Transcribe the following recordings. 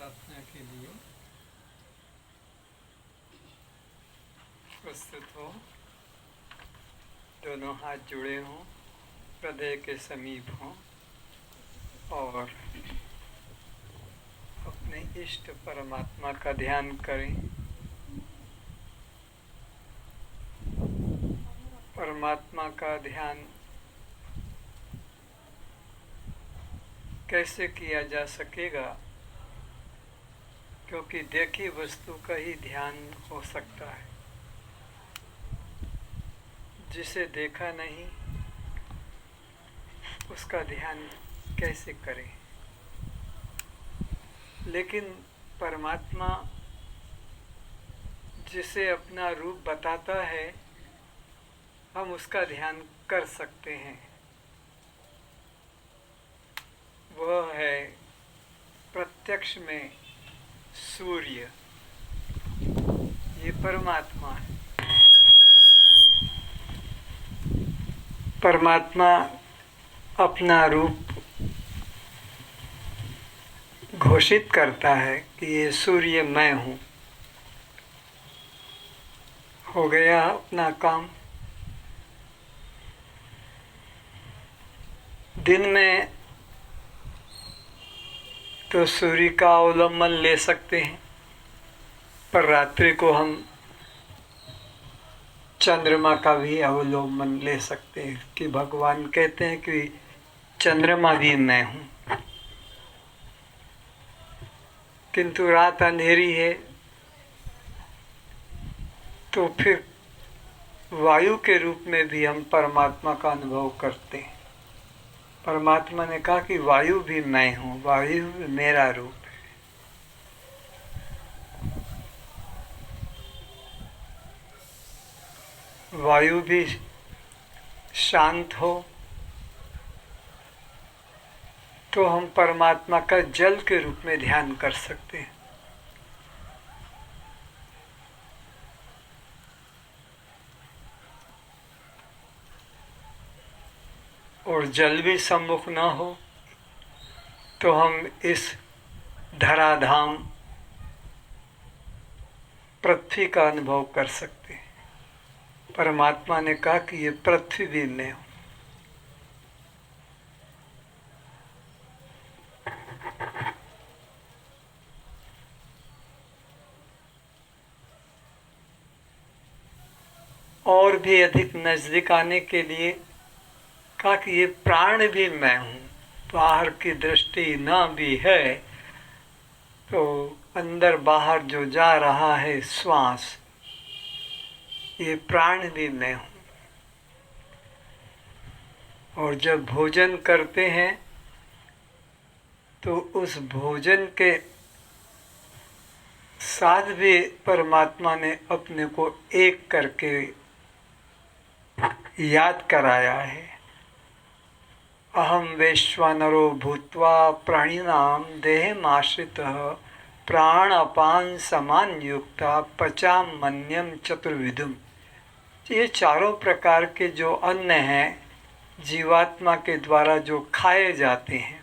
प्रार्थना के लिए प्रस्तुत हो। दोनों हाथ जुड़े हों, हृदय के समीप हों और अपने इष्ट परमात्मा का ध्यान करें। परमात्मा का ध्यान कैसे किया जा सकेगा, क्योंकि देखी वस्तु का ही ध्यान हो सकता है। जिसे देखा नहीं उसका ध्यान कैसे करें। लेकिन परमात्मा जिसे अपना रूप बताता है, हम उसका ध्यान कर सकते हैं। वह है प्रत्यक्ष में सूर्य, ये परमात्मा है। परमात्मा अपना रूप घोषित करता है कि ये सूर्य मैं हूँ। हो गया अपना काम। दिन में तो सूर्य का अवलंबन ले सकते हैं, पर रात्रि को हम चंद्रमा का भी अवलंबन ले सकते हैं कि भगवान कहते हैं कि चंद्रमा भी मैं हूँ। किंतु रात अंधेरी है तो फिर वायु के रूप में भी हम परमात्मा का अनुभव करते हैं। परमात्मा ने कहा कि वायु भी मैं हूँ, वायु भी मेरा रूप है। वायु भी शांत हो तो हम परमात्मा का जल के रूप में ध्यान कर सकते हैं। और जल भी सम्मुख न हो तो हम इस धराधाम पृथ्वी का अनुभव कर सकते हैं। परमात्मा ने कहा कि ये पृथ्वी भी मैं हूँ। और भी अधिक नजदीक आने के लिए कहा कि ये प्राण भी मैं हूँ। बाहर की दृष्टि न भी है तो अंदर बाहर जो जा रहा है श्वास, ये प्राण भी मैं हूँ। और जब भोजन करते हैं तो उस भोजन के साथ भी परमात्मा ने अपने को एक करके याद कराया है। अहम वैश्वानरो भूत्वा प्राणिनां देहमाश्रितः प्राण अपान समान युक्ता पचाम मन्यम चतुर्विधुम। ये चारों प्रकार के जो अन्न हैं जीवात्मा के द्वारा जो खाए जाते हैं,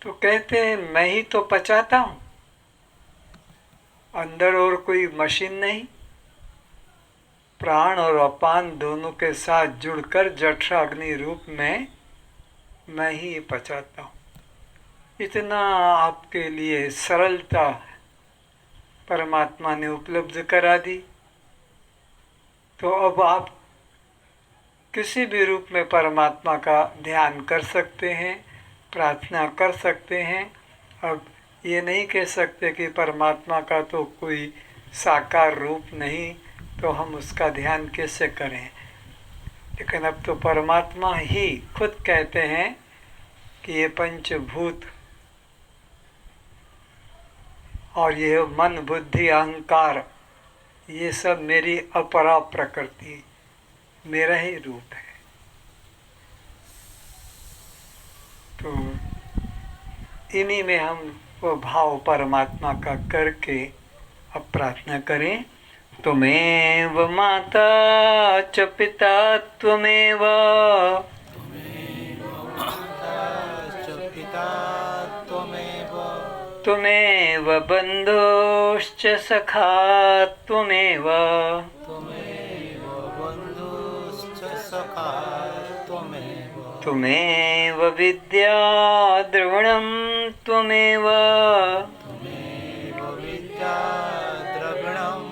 तो कहते हैं मैं ही तो पचाता हूँ, अंदर और कोई मशीन नहीं। प्राण और अपान दोनों के साथ जुड़कर जठराग्नि रूप में मैं ही पचाता हूँ। इतना आपके लिए सरलता परमात्मा ने उपलब्ध करा दी। तो अब आप किसी भी रूप में परमात्मा का ध्यान कर सकते हैं, प्रार्थना कर सकते हैं। अब ये नहीं कह सकते कि परमात्मा का तो कोई साकार रूप नहीं, तो हम उसका ध्यान कैसे करें। लेकिन अब तो परमात्मा ही खुद कहते हैं कि ये पंचभूत और ये मन बुद्धि अहंकार, ये सब मेरी अपरा प्रकृति, मेरा ही रूप है। तो इन्हीं में हम वो भाव परमात्मा का करके अब प्रार्थना करें। त्वमेव माता च पिता त्वमेव पिता त्वमेव त्वमेव बन्धुश्च सखा त्वमेव बन्धुश्च सखा त्वमेव विद्या द्रविणं त्वमेव विद्या द्रविणं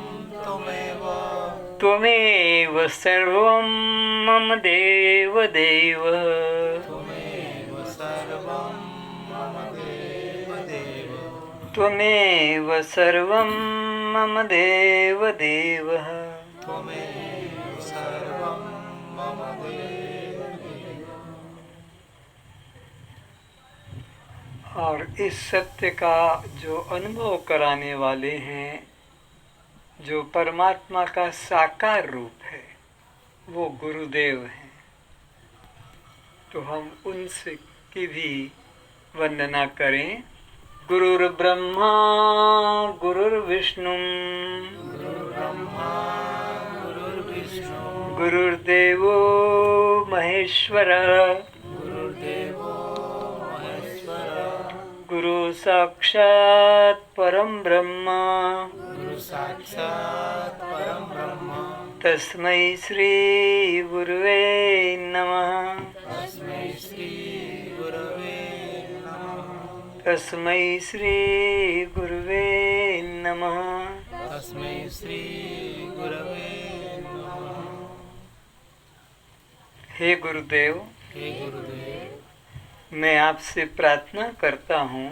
त्वमेव सर्वं मम देव देव सर्वं मम देव त्वमेव सर्वं मम देव देव त्वमेव सर्वं मम देव। और इस सत्य का जो अनुभव कराने वाले हैं, जो परमात्मा का साकार रूप है, वो गुरुदेव हैं। तो हम उनसे की भी वंदना करें। गुरुर्ब्रह्मा गुरुर्विष्णु गुरुर्देवो महेश्वर गुरु साक्षात् परम ब्रह्म तस्मै श्री गुरुवे नमः तस्मै श्री गुरुवे नमः हे गुरुदेव, मैं आपसे प्रार्थना करता हूँ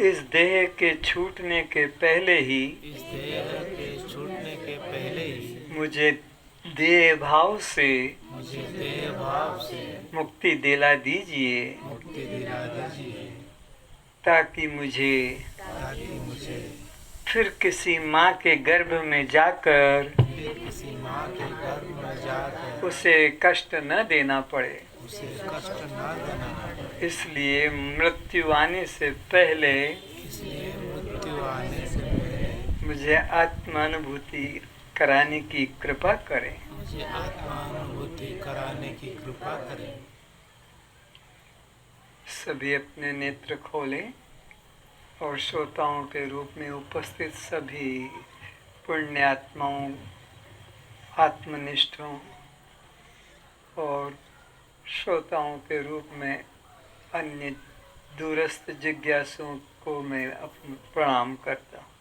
इस देह के छूटने के पहले ही मुझे देह भाव से मुक्ति दिला दीजिए, ताकि मुझे फिर किसी माँ के गर्भ में जाकर उसे कष्ट न देना पड़े। इसलिए मृत्यु आने से पहले मुझे आत्मानुभूति कराने की कृपा करें। सभी अपने नेत्र खोलें और श्रोताओं के रूप में उपस्थित सभी पुण्यात्माओं, आत्मनिष्ठों और श्रोताओं के रूप में अन्य दूरस्थ जिज्ञासुओं को मैं प्रणाम करता हूँ।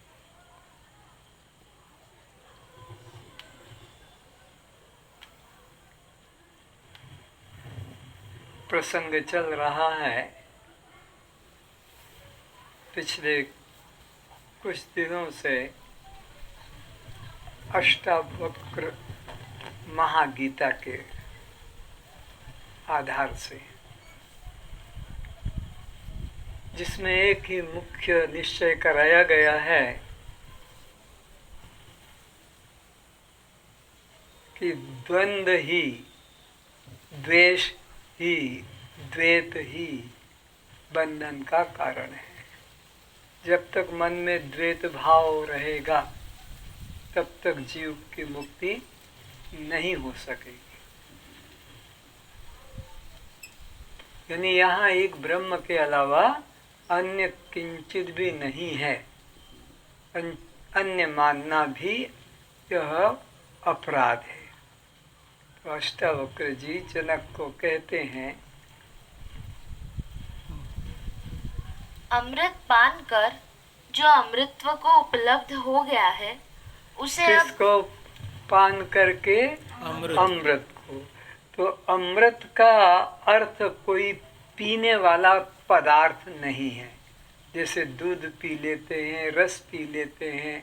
प्रसंग चल रहा है पिछले कुछ दिनों से अष्टावक्र महागीता के आधार से, जिसमें एक ही मुख्य निश्चय कराया गया है कि द्वंद्व ही, द्वेष ही, द्वैत ही बंधन का कारण है। जब तक मन में द्वैत भाव रहेगा तब तक जीव की मुक्ति नहीं हो सकेगी। यानी यहाँ एक ब्रह्म के अलावा अन्य किंचित भी नहीं है। अन्य मानना भी यह अपराध है। तो अष्टावक्र जी जनक को कहते हैं, अमृत पान कर जो अमृतत्व को उपलब्ध हो गया है उसे किसको पान करके? अमृत को। तो अमृत का अर्थ कोई पीने वाला पदार्थ नहीं है। जैसे दूध पी लेते हैं, रस पी लेते हैं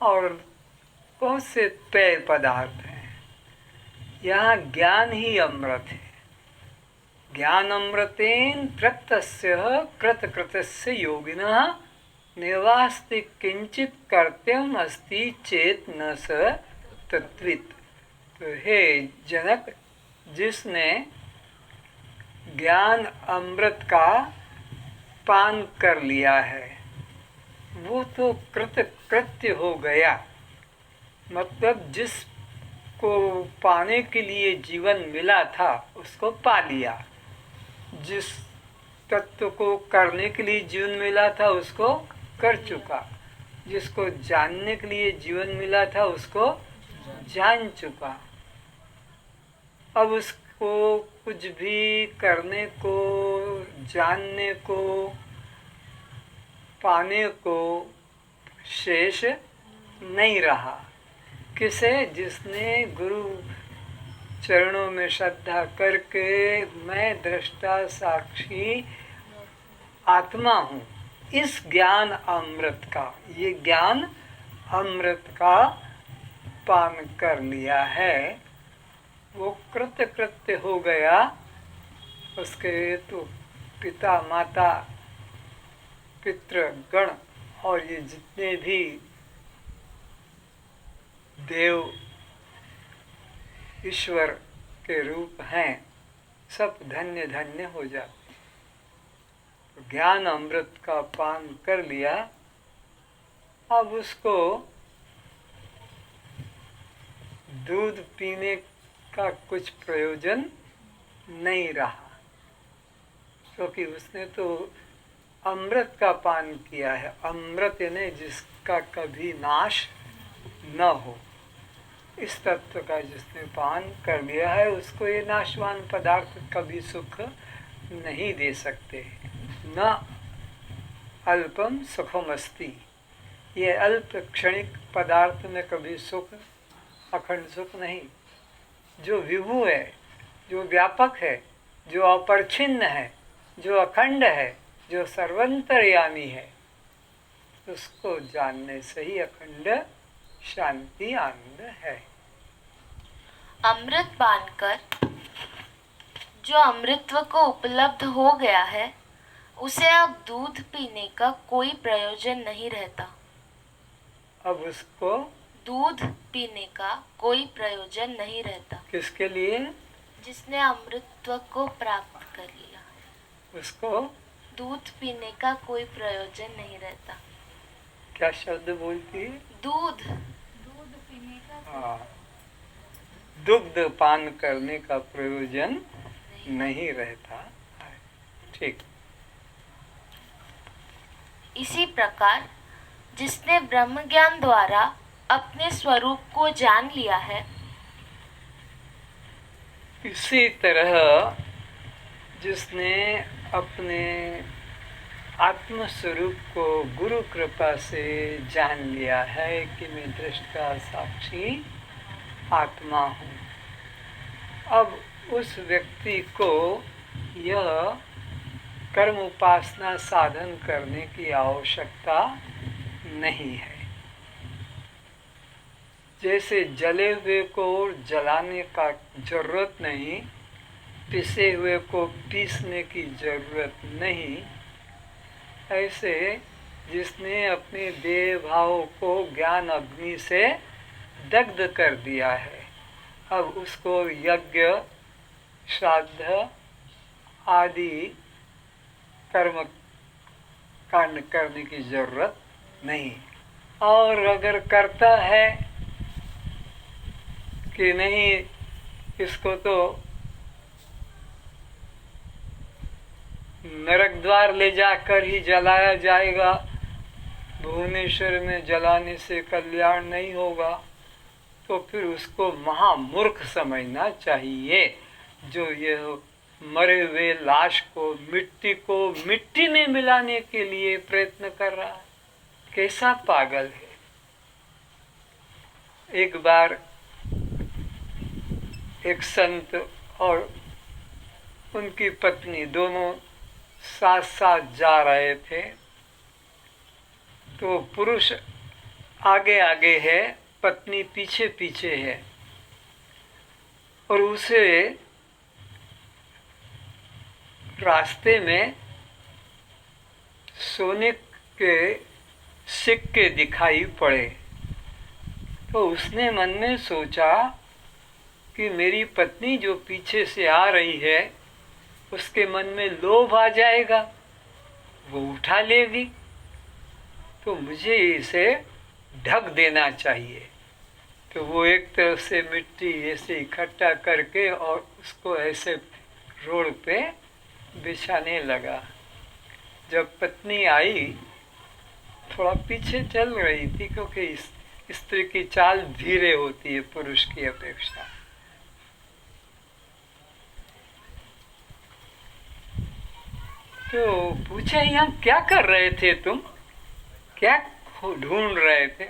और बहुत से पेय पदार्थ हैं। यहाँ ज्ञान ही अमृत है। ज्ञान अमृतेन तृप्तस्य कृतकृतस्य योगिनः नैवास्ति किंचित कर्तव्यम अस्ति चेत न स तत्वित्। तो हे जनक, जिसने ज्ञान अमृत का पान कर लिया है वो तो कृतकृत्य हो गया। मतलब जिसको पाने के लिए जीवन मिला था उसको पा लिया। जिस तत्व को करने के लिए जीवन मिला था उसको कर चुका, जिसको जानने के लिए जीवन मिला था उसको जान चुका। अब उसको कुछ भी करने को, जानने को, पाने को शेष नहीं रहा। किसे? जिसने गुरु चरणों में श्रद्धा करके मैं दृष्टा साक्षी आत्मा हूँ, इस ज्ञान अमृत का, ये ज्ञान अमृत का पान कर लिया है, वो कृत्य कृत्य हो गया। उसके तो पिता माता पितृगण और ये जितने भी देव ईश्वर के रूप हैं सब धन्य धन्य हो जाते। तो ज्ञान अमृत का पान कर लिया, अब उसको दूध पीने का कुछ प्रयोजन नहीं रहा, क्योंकि उसने तो अमृत का पान किया है। अमृत यानी जिसका कभी नाश न हो, इस तत्व का जिसने पान कर लिया है उसको ये नाशवान पदार्थ कभी सुख नहीं दे सकते। न अल्पम सुखमस्ति, ये अल्प क्षणिक पदार्थ में कभी सुख, अखंड सुख नहीं। जो विभु है, जो व्यापक है, जो अपरिच्छिन्न है, जो अखंड है, जो सर्वंतर्यामी है, उसको जानने से ही अखंड शांति आनंद है। अमृत पान कर जो अमृतत्व को उपलब्ध हो गया है, उसे अब दूध पीने का कोई प्रयोजन नहीं रहता। अब उसको दूध पीने का कोई प्रयोजन नहीं रहता। किसके लिए? जिसने अमृतत्व को प्राप्त कर लिया, उसको दूध पीने का कोई प्रयोजन नहीं रहता। क्या शब्द बोलती है? दूध पीने का हाँ, दुग्ध पान करने का प्रयोजन नहीं रहता। ठीक। इसी प्रकार जिसने ब्रह्म ज्ञान द्वारा अपने स्वरूप को जान लिया है, इसी तरह जिसने अपने आत्म स्वरूप को गुरु कृपा से जान लिया है कि मैं दृष्टा साक्षी आत्मा हूँ, अब उस व्यक्ति को यह कर्म उपासना साधन करने की आवश्यकता नहीं है। जैसे जले हुए को जलाने का जरूरत नहीं, पिसे हुए को पीसने की जरूरत नहीं, ऐसे जिसने अपने देह भाव को ज्ञान अग्नि से दग्ध कर दिया है, अब उसको यज्ञ श्राद्ध आदि कर्म कांड करने की जरूरत नहीं। और अगर करता है कि नहीं, इसको तो नरक द्वार ले जाकर ही जलाया जाएगा, भुवनेश्वर में जलाने से कल्याण नहीं होगा, तो फिर उसको महामूर्ख समझना चाहिए जो ये मरे हुए लाश को मिट्टी में मिलाने के लिए प्रयत्न कर रहा है। कैसा पागल है। एक बार एक संत और उनकी पत्नी दोनों साथ साथ जा रहे थे, तो पुरुष आगे आगे है, पत्नी पीछे पीछे है, और उसे रास्ते में सोने के सिक्के दिखाई पड़े। तो उसने मन में सोचा कि मेरी पत्नी जो पीछे से आ रही है उसके मन में लोभ आ जाएगा, वो उठा लेगी, तो मुझे इसे ढक देना चाहिए। तो वो एक तरफ से मिट्टी ऐसे इकट्ठा करके और उसको ऐसे रोड पे बिछाने लगा। जब पत्नी आई थोड़ा पीछे चल रही थी, क्योंकि स्त्री की चाल धीरे होती है पुरुष की अपेक्षा। तो पूछा, यहाँ क्या कर रहे थे तुम, क्या ढूंढ रहे थे?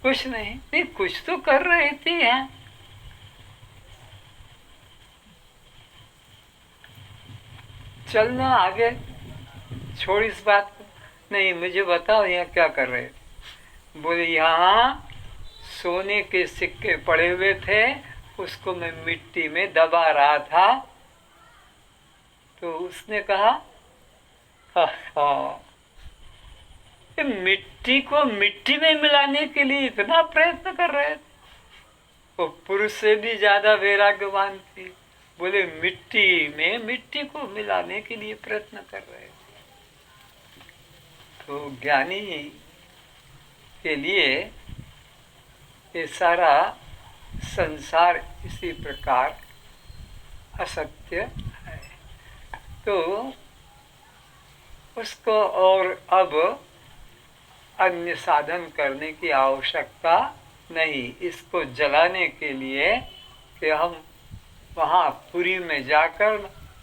कुछ नहीं। नहीं, कुछ तो कर रहे थे यहाँ। चलना आगे, छोड़ इस बात को। नहीं, मुझे बताओ यहाँ क्या कर रहे थे? बोले यहाँ सोने के सिक्के पड़े हुए थे, उसको मैं मिट्टी में दबा रहा था। तो उसने कहा, हाँ, मिट्टी को मिट्टी में मिलाने के लिए इतना प्रयत्न कर रहे थे। वो पुरुष से भी ज्यादा वैराग्यवान थी। बोले मिट्टी में मिट्टी को मिलाने के लिए प्रयत्न कर रहे थे। तो ज्ञानी के लिए ये सारा संसार इसी प्रकार असत्य है। तो उसको और अब अन्य साधन करने की आवश्यकता नहीं। इसको जलाने के लिए कि हम वहाँ पुरी में जाकर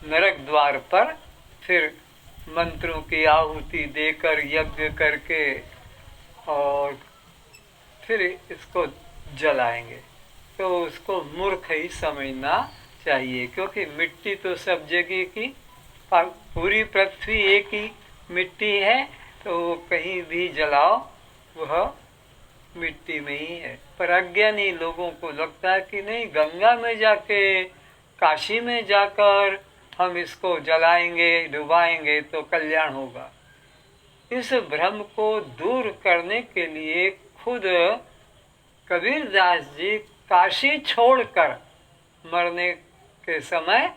नरक द्वार पर फिर मंत्रों की आहुति देकर यज्ञ करके और फिर इसको जलाएंगे, तो उसको मूर्ख ही समझना चाहिए। क्योंकि मिट्टी तो सब जगह की, पूरी पृथ्वी एक ही मिट्टी है, तो कहीं भी जलाओ वह मिट्टी में ही है। पर अज्ञानी लोगों को लगता है कि नहीं, गंगा में जाके, काशी में जाकर हम इसको जलाएंगे, डुबाएंगे तो कल्याण होगा। इस भ्रम को दूर करने के लिए खुद कबीरदास जी काशी छोड़कर मरने के समय,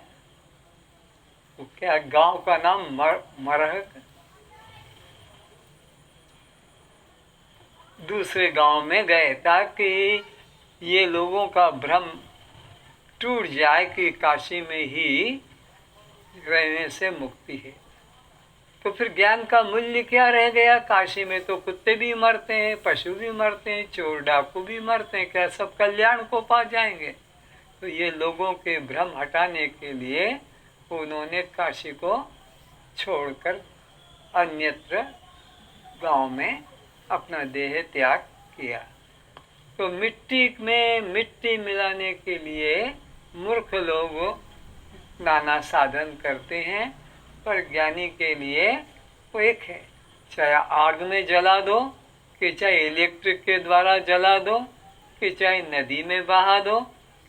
क्या गांव का नाम मरहक, दूसरे गांव में गए ताकि ये लोगों का भ्रम टूट जाए कि काशी में ही रहने से मुक्ति है। तो फिर ज्ञान का मूल्य क्या रह गया? काशी में तो कुत्ते भी मरते हैं, पशु भी मरते हैं, चोर डाकू भी मरते हैं, क्या सब कल्याण को पा जाएंगे? तो ये लोगों के भ्रम हटाने के लिए उन्होंने काशी को छोड़कर अन्यत्र गांव में अपना देह त्याग किया। तो मिट्टी में मिट्टी मिलाने के लिए मूर्ख लोग नाना साधन करते हैं, पर ज्ञानी के लिए वो एक है। चाहे आग में जला दो, कि चाहे इलेक्ट्रिक के द्वारा जला दो, कि चाहे नदी में बहा दो,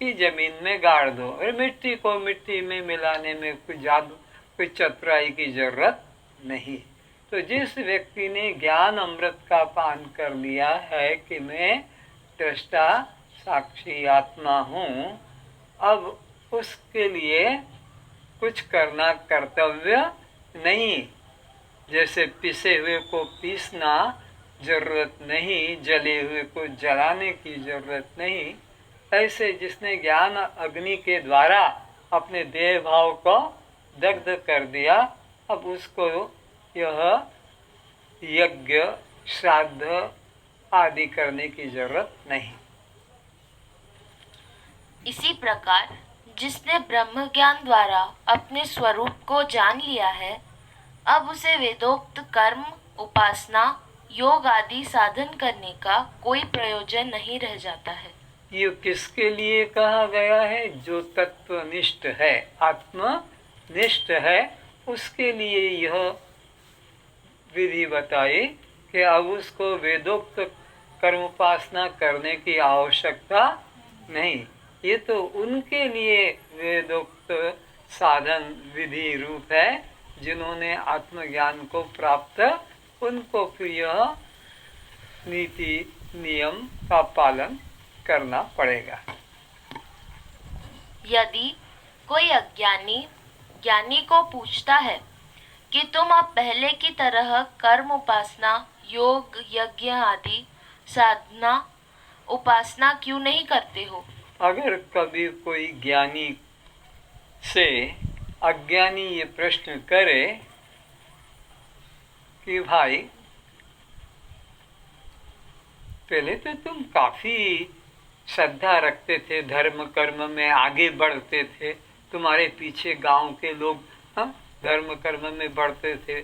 कि जमीन में गाड़ दो। और मिट्टी को मिट्टी में मिलाने में कोई जादू, कोई चतुराई की जरूरत नहीं। तो जिस व्यक्ति ने ज्ञान अमृत का पान कर लिया है कि मैं दृष्टा साक्षी आत्मा हूँ, अब उसके लिए कुछ करना कर्तव्य नहीं। जैसे पिसे हुए को पीसना जरूरत नहीं, जले हुए को जलाने की जरूरत नहीं, ऐसे जिसने ज्ञान अग्नि के द्वारा अपने देह भाव को दग्ध कर दिया, अब उसको यह यज्ञ श्राद्ध आदि करने की जरूरत नहीं। इसी प्रकार जिसने ब्रह्म ज्ञान द्वारा अपने स्वरूप को जान लिया है, अब उसे वेदोक्त कर्म, उपासना, योग आदि साधन करने का कोई प्रयोजन नहीं रह जाता है। ये किसके लिए कहा गया है? जो तत्वनिष्ठ है, आत्मनिष्ठ है, उसके लिए यह विधि बताई कि अब उसको वेदोक्त कर्म उपासना करने की आवश्यकता नहीं। ये तो उनके लिए वेदोक्त साधन विधि रूप है जिन्होंने आत्मज्ञान को प्राप्त, उनको फिर यह नीति नियम का पालन करना पड़ेगा। यदि कोई अज्ञानी ज्ञानी को पूछता है कि तुम अब पहले की तरह कर्म उपासना, योग, यज्ञ आदि साधना उपासना क्यों नहीं करते हो? अगर कभी कोई ज्ञानी से अज्ञानी ये प्रश्न करे कि भाई पहले तो तुम काफी श्रद्धा रखते थे, धर्म कर्म में आगे बढ़ते थे, तुम्हारे पीछे गांव के लोग धर्म कर्म में बढ़ते थे।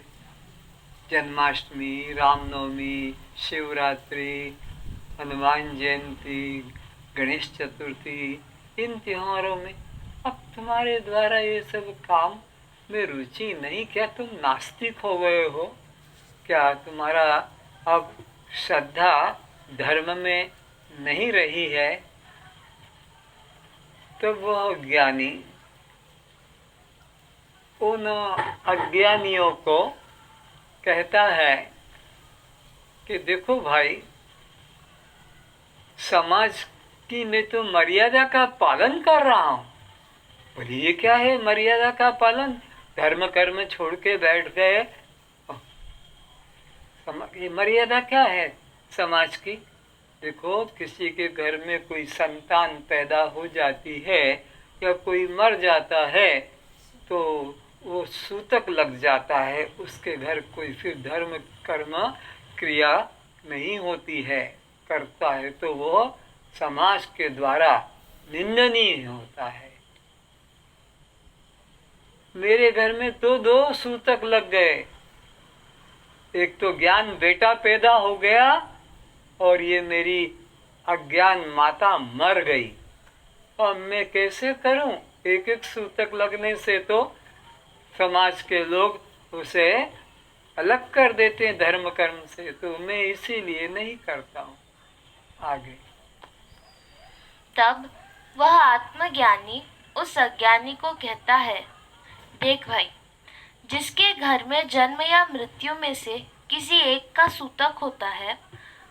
जन्माष्टमी, रामनवमी, शिवरात्रि, हनुमान जयंती, गणेश चतुर्थी, इन त्योहारों में अब तुम्हारे द्वारा ये सब काम में रुचि नहीं। क्या तुम नास्तिक हो गए हो? क्या तुम्हारा अब श्रद्धा धर्म में नहीं रही है? तो वह ज्ञानी उन अज्ञानियों को कहता है कि देखो भाई, समाज की मैं तो मर्यादा का पालन कर रहा हूं। बोलिए ये क्या है मर्यादा का पालन? धर्म कर्म छोड़ के बैठ गए। ये मर्यादा क्या है समाज की? देखो, किसी के घर में कोई संतान पैदा हो जाती है या कोई मर जाता है तो वो सूतक लग जाता है, उसके घर कोई फिर धर्म कर्म क्रिया नहीं होती है, करता है तो वो समाज के द्वारा निंदनीय होता है। मेरे घर में तो 2 सूतक लग गए, एक तो ज्ञान बेटा पैदा हो गया और ये मेरी अज्ञान माता मर गई। अब मैं कैसे करूं? एक सूतक लगने से तो समाज के लोग उसे अलग कर देते हैं धर्म कर्म से, तो मैं इसीलिए नहीं करता हूं। आगे तब वह आत्मज्ञानी उस अज्ञानी को कहता है, देख भाई, जिसके घर में जन्म या मृत्यु में से किसी एक का सूतक होता है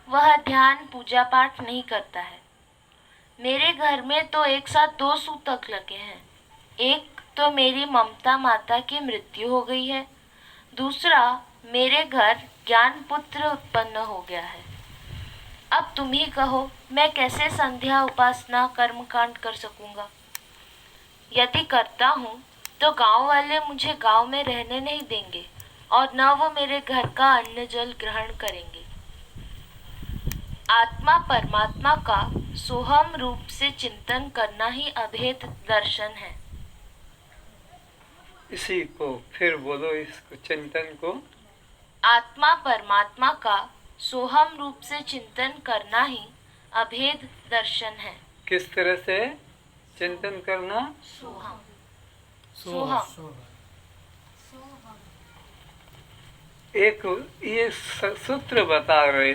वह ध्यान पूजा पाठ नहीं करता है। मेरे घर में तो एक साथ 2 सूतक लगे हैं। एक तो मेरी ममता माता की मृत्यु हो गई है, दूसरा मेरे घर ज्ञान पुत्र उत्पन्न हो गया है। अब तुम ही कहो, मैं कैसे संध्या उपासना कर्मकांड कर सकूंगा? यदि करता हूँ तो गांव वाले मुझे गांव में रहने नहीं देंगे और न वो मेरे घर का अन्न जल ग्रहण करेंगे। आत्मा परमात्मा का सोहम रूप से चिंतन करना ही अभेद दर्शन है। इसी को फिर बोलो, इसको चिंतन को। आत्मा परमात्मा का सोहम रूप से चिंतन करना ही अभेद दर्शन है। किस तरह से चिंतन करना? सोहम सोहम एक ये सूत्र बता रहे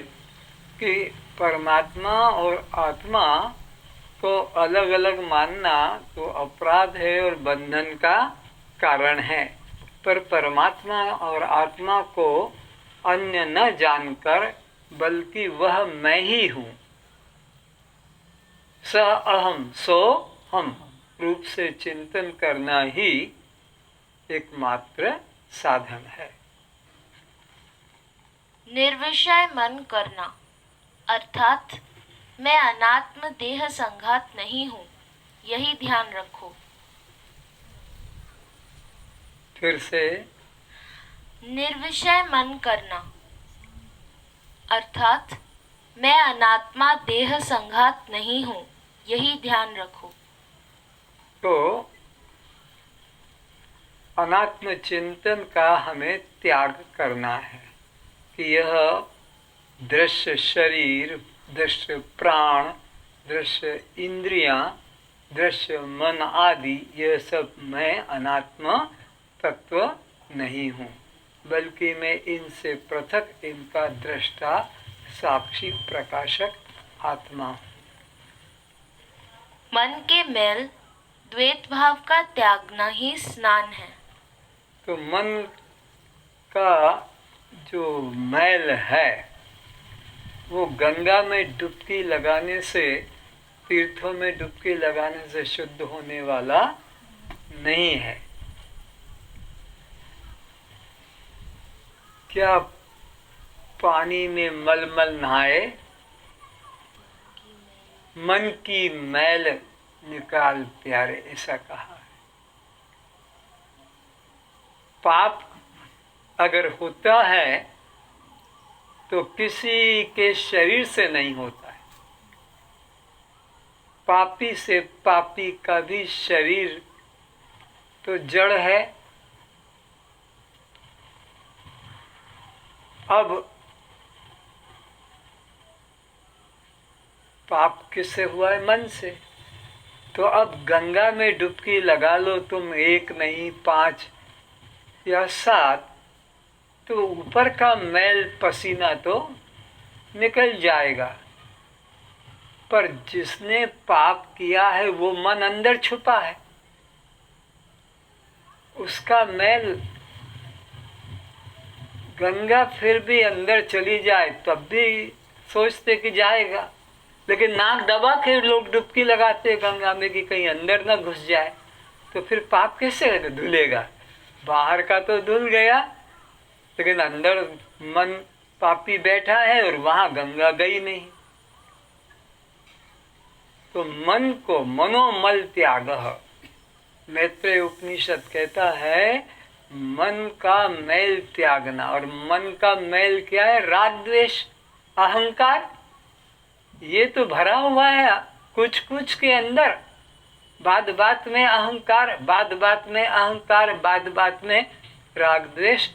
कि परमात्मा और आत्मा को अलग अलग मानना तो अपराध है और बंधन का कारण है, पर परमात्मा और आत्मा को अन्य न जानकर बल्कि वह मैं ही हूँ, स अहम सो हम रूप से चिंतन करना ही एकमात्र साधन है। निर्विषय मन करना अर्थात मैं अनात्म देह संघात नहीं हूँ, यही ध्यान रखो। फिर से निर्विषय मन करना अर्थात मैं अनात्मा देह संघात नहीं हूँ, यही ध्यान रखो। तो अनात्म चिंतन का हमें त्याग करना है कि यह दृश्य शरीर, दृश्य प्राण, दृश्य इंद्रियां, दृश्य मन आदि यह सब मैं अनात्म तत्व नहीं हूँ, बल्कि मैं इनसे पृथक इनका दृष्टा साक्षी प्रकाशक आत्मा हूँ। मन के मेल द्वैत भाव का त्यागना ही स्नान है। तो मन का जो मैल है वो गंगा में डुबकी लगाने से, तीर्थों में डुबकी लगाने से शुद्ध होने वाला नहीं है। क्या पानी में मलमल नहाए, मन की मैल निकाल प्यारे, ऐसा कहा है। पाप अगर होता है तो किसी के शरीर से नहीं होता है। पापी से पापी का भी शरीर तो जड़ है। अब पाप किससे हुआ है? मन से। तो अब गंगा में डुबकी लगा लो तुम, 1 नहीं 5 या 7, तो ऊपर का मैल पसीना तो निकल जाएगा, पर जिसने पाप किया है वो मन अंदर छुपा है, उसका मैल गंगा फिर भी अंदर चली जाए तब भी सोचते कि जाएगा, लेकिन नाक दबा के लोग डुबकी लगाते गंगा में कि कहीं अंदर ना घुस जाए। तो फिर पाप कैसे धुलेगा? बाहर का तो धुल गया, लेकिन अंदर मन पापी बैठा है और वहां गंगा गई नहीं। तो मन को मनोमल त्याग, मैत्रेय उपनिषद कहता है मन का मैल त्यागना। और मन का मैल क्या है? राग द्वेष अहंकार, ये तो भरा हुआ है कुछ कुछ के अंदर। बात बात में अहंकार, बात बात में अहंकार, बात बात में राग द्वेष।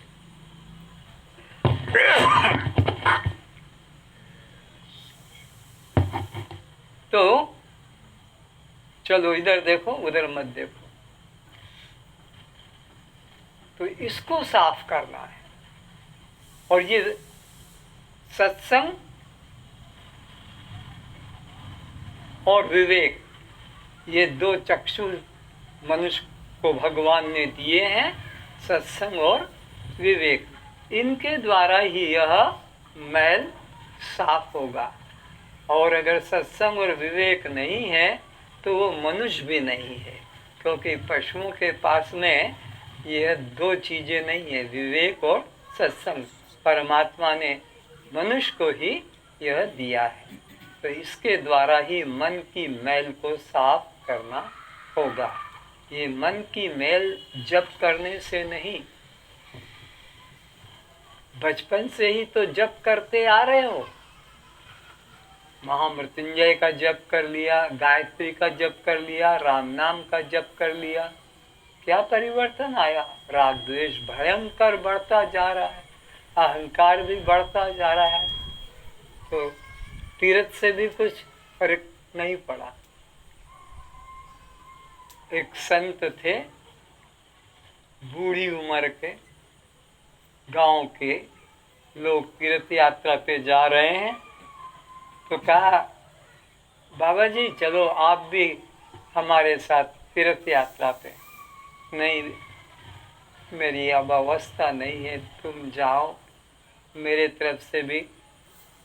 तो चलो इधर देखो उधर मत देखो। तो इसको साफ करना है। और ये सत्संग और विवेक, ये 2 चक्षु मनुष्य को भगवान ने दिए हैं, सत्संग और विवेक। इनके द्वारा ही यह मैल साफ होगा। और अगर सत्संग और विवेक नहीं है तो वो मनुष्य भी नहीं है, क्योंकि पशुओं के पास में यह 2 चीजें नहीं है, विवेक और सत्संग। परमात्मा ने मनुष्य को ही यह दिया है। तो इसके द्वारा ही मन की मैल को साफ करना होगा। ये मन की मैल जप करने से नहीं, बचपन से ही तो जप करते आ रहे हो। महामृत्युंजय का जप कर लिया, गायत्री का जप कर लिया, राम नाम का जप कर लिया, क्या परिवर्तन आया? राग द्वेष भयंकर बढ़ता जा रहा है, अहंकार भी बढ़ता जा रहा है। तो तीर्थ से भी कुछ फर्क नहीं पड़ा। एक संत थे, बूढ़ी उम्र के, गांव के लोग तीर्थ यात्रा पे जा रहे हैं, तो कहा बाबा जी चलो आप भी हमारे साथ तीर्थ यात्रा पे। नहीं, मेरी अब अवस्था नहीं है, तुम जाओ, मेरे तरफ से भी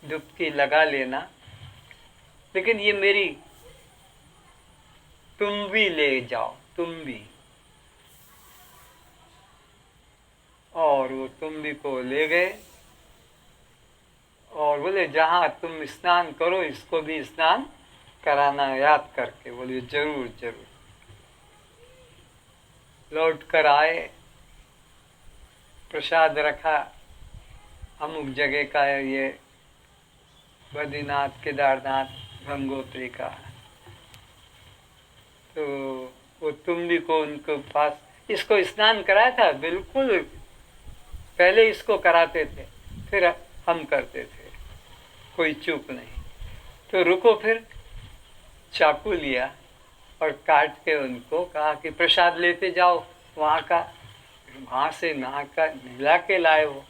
डुबकी लगा लेना, लेकिन ये मेरी तुम भी ले जाओ, तुम भी। और वो तुम भी को ले गए और बोले जहाँ तुम स्नान करो इसको भी स्नान कराना याद करके। बोले जरूर जरूर। लौट कर आए, प्रसाद रखा, अमुक जगह का है ये, बद्रीनाथ केदारनाथ गंगोत्री का। तो वो तुम भी को उनको पास इसको स्नान कराया था, बिल्कुल पहले इसको कराते थे फिर हम करते थे, कोई चूक नहीं। तो रुको, फिर चाकू लिया और काट के उनको कहा कि प्रसाद लेते जाओ वहाँ का। वहाँ से नहा कर मिला के लाए हो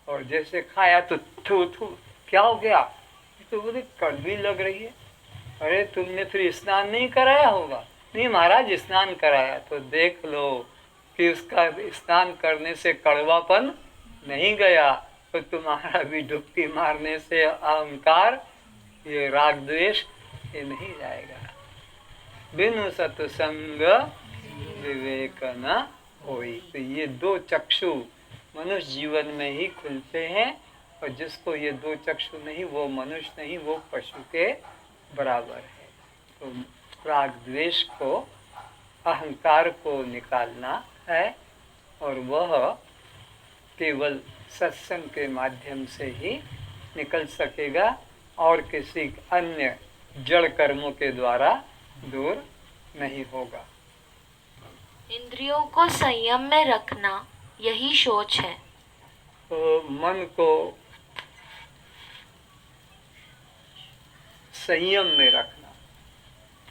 और जैसे खाया तो थू थू, क्या हो गया? तो बोले कड़वी लग रही है। अरे तुमने फिर स्नान नहीं कराया होगा। नहीं महाराज स्नान कराया। तो देख लो कि उसका स्नान करने से कड़वापन नहीं गया, तो तुम्हारा भी डुबकी मारने से अहंकार, ये राग द्वेष, ये नहीं जाएगा। बिनु सत्संग विवेक न होई। तो ये 2 चक्षु मनुष्य जीवन में ही खुलते हैं, और जिसको ये 2 चक्षु नहीं वो मनुष्य नहीं, वो पशु के बराबर है। तो राग द्वेष को, अहंकार को निकालना है, और वह केवल सत्संग के माध्यम से ही निकल सकेगा और किसी अन्य जड़ कर्मों के द्वारा दूर नहीं होगा। इंद्रियों को संयम में रखना यही सोच है। तो मन को संयम में रखना,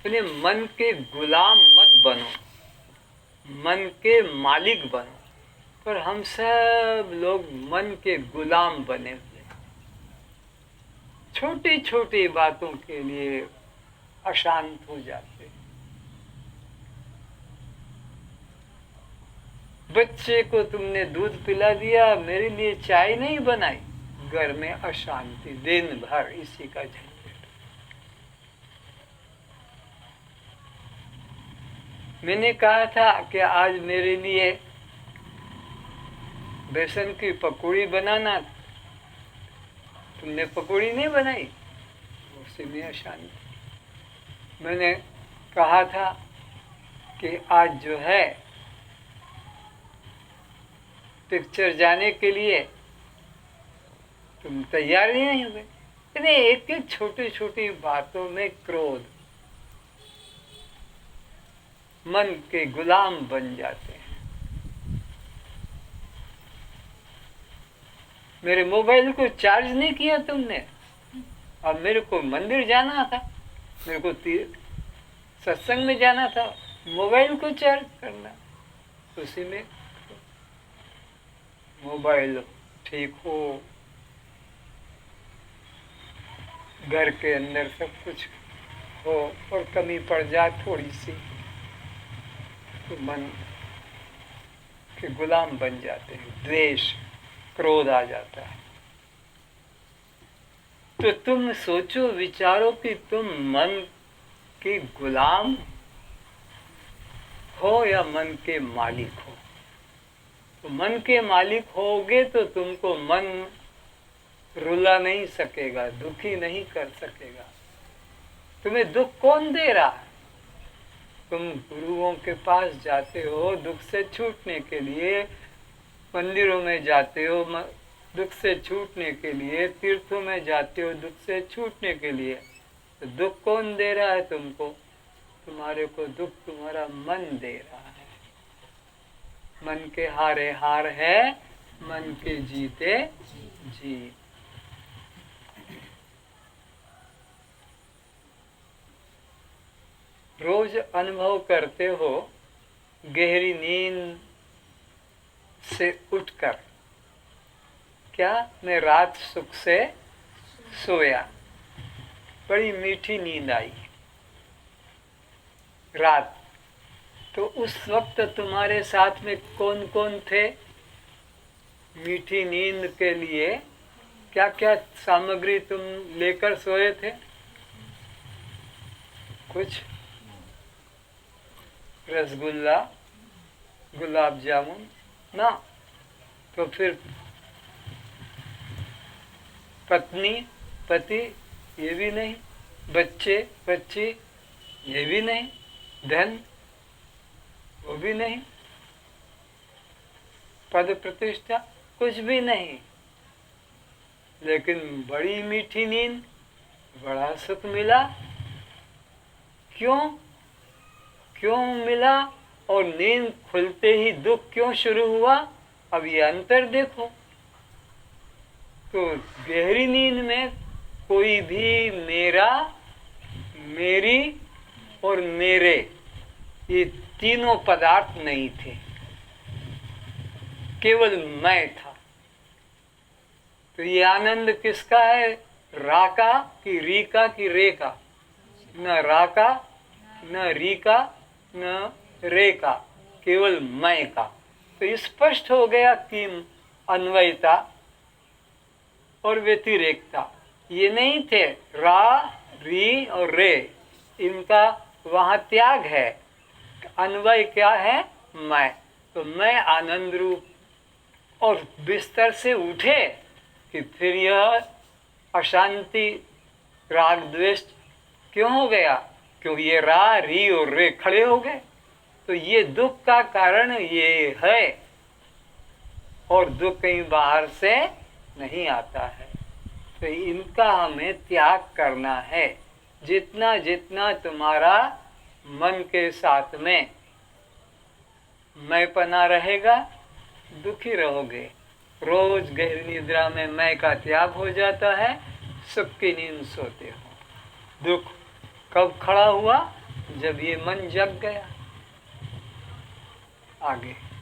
यानी मन के गुलाम मत बनो, मन के मालिक बनो। पर हम सब लोग मन के गुलाम बने हुए, छोटी छोटी बातों के लिए अशांत हो जाते। बच्चे को तुमने दूध पिला दिया, मेरे लिए चाय नहीं बनाई, घर में अशांति, दिन भर इसी का झंझट। मैंने कहा था कि आज मेरे लिए बेसन की पकौड़ी बनाना, तुमने पकौड़ी नहीं बनाई, उसी में अशांति। मैंने कहा था कि आज जो है पिक्चर जाने के लिए तुम तैयार ही नहीं हुए। इतने एक एक छोटी छोटी बातों में क्रोध, मन के गुलाम बन जाते हैं। मेरे मोबाइल को चार्ज नहीं किया तुमने, अब मेरे को मंदिर जाना था, मेरे को सत्संग में जाना था, मोबाइल को चार्ज करना, उसी में मोबाइल ठीक हो, घर के अंदर सब कुछ हो और कमी पड़ जाए थोड़ी सी, तो मन के गुलाम बन जाते हैं, द्वेष क्रोध आ जाता है। तो तुम सोचो विचारो कि तुम मन के गुलाम हो या मन के मालिक हो। तो मन के मालिक होगे तो तुमको मन रुला नहीं सकेगा, दुखी नहीं कर सकेगा। तुम्हें दुख कौन दे रहा है? तुम गुरुओं के पास जाते हो दुख से छूटने के लिए, मंदिरों में जाते हो दुख से छूटने के लिए, तीर्थों में जाते हो दुख से छूटने के लिए। तो दुख कौन दे रहा है तुमको? तुम्हारे को दुख तुम्हारा मन दे रहा है। मन के हारे हार है, मन के जीते जीत। रोज अनुभव करते हो गहरी नींद से उठकर, क्या मैं रात सुख से सोया, बड़ी मीठी नींद आई रात। तो उस वक्त तुम्हारे साथ में कौन कौन थे? मीठी नींद के लिए क्या क्या सामग्री तुम लेकर सोए थे? कुछ रसगुल्ला, गुलाब जामुन ना, तो फिर पत्नी पति ये भी नहीं, बच्चे बच्ची ये भी नहीं, धन वो भी नहीं, पद प्रतिष्ठा कुछ भी नहीं, लेकिन बड़ी मीठी नींद, बड़ा सुख मिला। क्यों क्यों मिला? और नींद खुलते ही दुख क्यों शुरू हुआ? अब ये अंतर देखो। तो गहरी नींद में कोई भी मेरा, मेरी और मेरे, ये तीनों पदार्थ नहीं थे, केवल मैं था। तो ये आनंद किसका है? रा का कि री का कि रे का? न रा का, न री का, न रे का, केवल मैं का। तो स्पष्ट हो गया कि अन्वयता और व्यतिरेकता ये नहीं थे, रा री और रे, इनका वहां त्याग है। अन्वय क्या है? मैं। तो मैं आनंद रूप, और बिस्तर से उठे कि फिर यह अशांति राग द्वेष क्यों हो गया? क्यों ये रा री और रे खड़े हो गए। तो ये दुख का कारण ये है और दुख कहीं बाहर से नहीं आता है। तो इनका हमें त्याग करना है। जितना जितना तुम्हारा मन के साथ में मैंपना रहेगा, दुखी रहोगे। रोज गहरी निद्रा में मैं का त्याग हो जाता है, सुख की नींद सोते हो। दुख कब खड़ा हुआ? जब ये मन जग गया। आगे